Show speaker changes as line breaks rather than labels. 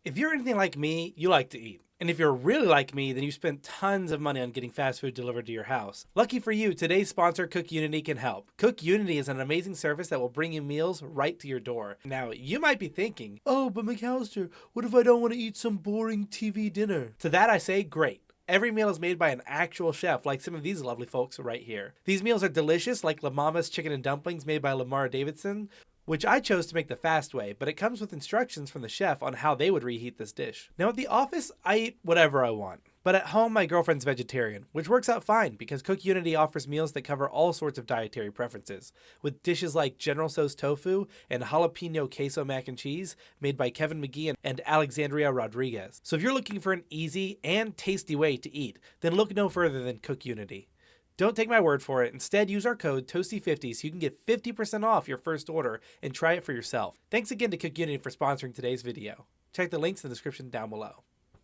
If you're anything like me, you like to eat. And if you're really like me, then you spent tons of money on getting fast food delivered to your house. Lucky for you, today's sponsor, Cook Unity, can help. Cook Unity is an amazing service that will bring you meals right to your door. Now, you might be thinking, oh, but McAllister, what if I don't want to eat some boring TV dinner? To that I say, great. Every meal is made by an actual chef, like some of these lovely folks right here. These meals are delicious, like La Mama's Chicken and Dumplings made by Lamar Davidson, which I chose to make the fast way, but it comes with instructions from the chef on how they would reheat this dish. Now at the office, I eat whatever I want. But at home, my girlfriend's vegetarian, which works out fine because Cook Unity offers meals that cover all sorts of dietary preferences, with dishes like General Tso's tofu and jalapeno queso mac and cheese made by Kevin McGee and Alexandria Rodriguez. So if you're looking for an easy and tasty way to eat, then look no further than Cook Unity. Don't take my word for it. Instead, use our code TOASTY50 so you can get 50% off your first order and try it for yourself. Thanks again to Cook Unity for sponsoring today's video. Check the links in the description down below.